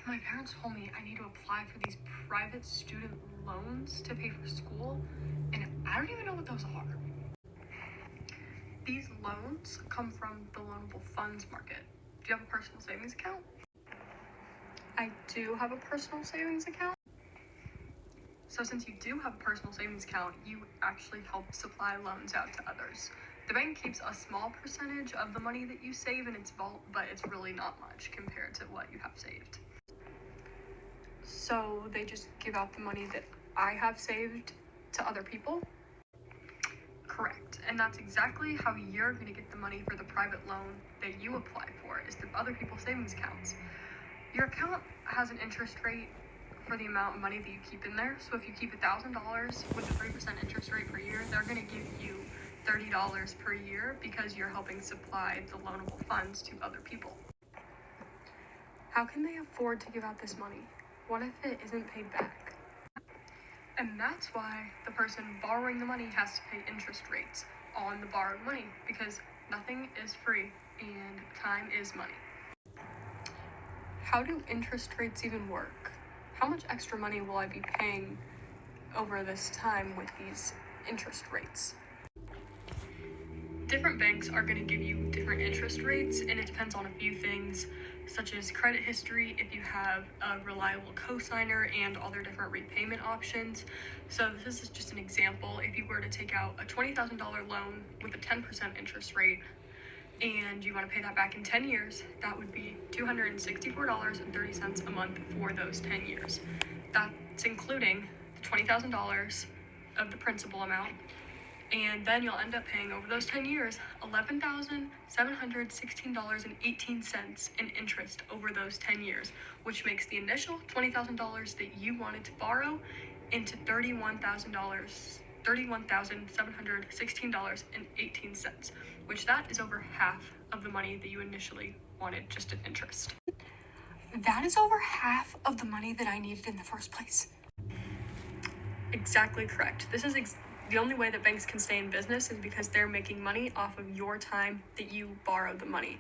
My parents told me I need to apply for these private student loans to pay for school, and I don't even know what those are. These loans come from the loanable funds market. Do you have a personal savings account? I do have a personal savings account. So since you do have a personal savings account, you actually help supply loans out to others. The bank keeps a small percentage of the money that you save in its vault, but it's really not much compared to what you have saved. So they just give out the money that I have saved to other people? Correct. And that's exactly how you're going to get the money for the private loan that you apply for, is through other people's savings accounts. Your account has an interest rate for the amount of money that you keep in there. So if you keep $1,000 with a 3% interest rate per year, they're going to give you $30 per year because you're helping supply the loanable funds to other people. How can they afford to give out this money? What if it isn't paid back? And that's why the person borrowing the money has to pay interest rates on the borrowed money, because nothing is free and time is money. How do interest rates even work? How much extra money will I be paying over this time with these interest rates? Different banks are going to give you different interest rates, and it depends on a few things, such as credit history, if you have a reliable cosigner, and other different repayment options. So this is just an example. If you were to take out a $20,000 loan with a 10% interest rate, and you want to pay that back in 10 years, that would be $264.30 a month for those 10 years. That's including the $20,000 of the principal amount, and then you'll end up paying over those 10 years $11,716.18 in interest over those 10 years, which makes the initial $20,000 that you wanted to borrow into $31,716.18, which that is over half of the money that you initially wanted just in interest. That is over half of the money that I needed in the first place. Exactly correct. This is the only way that banks can stay in business is because they're making money off of your time that you borrowed the money.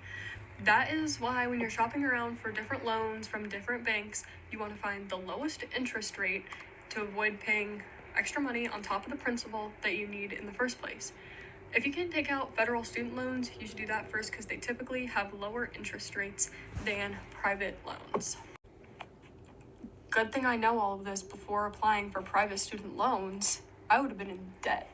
That is why when you're shopping around for different loans from different banks, you want to find the lowest interest rate to avoid paying extra money on top of the principal that you need in the first place. If you can take out federal student loans, you should do that first because they typically have lower interest rates than private loans. Good thing I know all of this before applying for private student loans. I would have been in debt.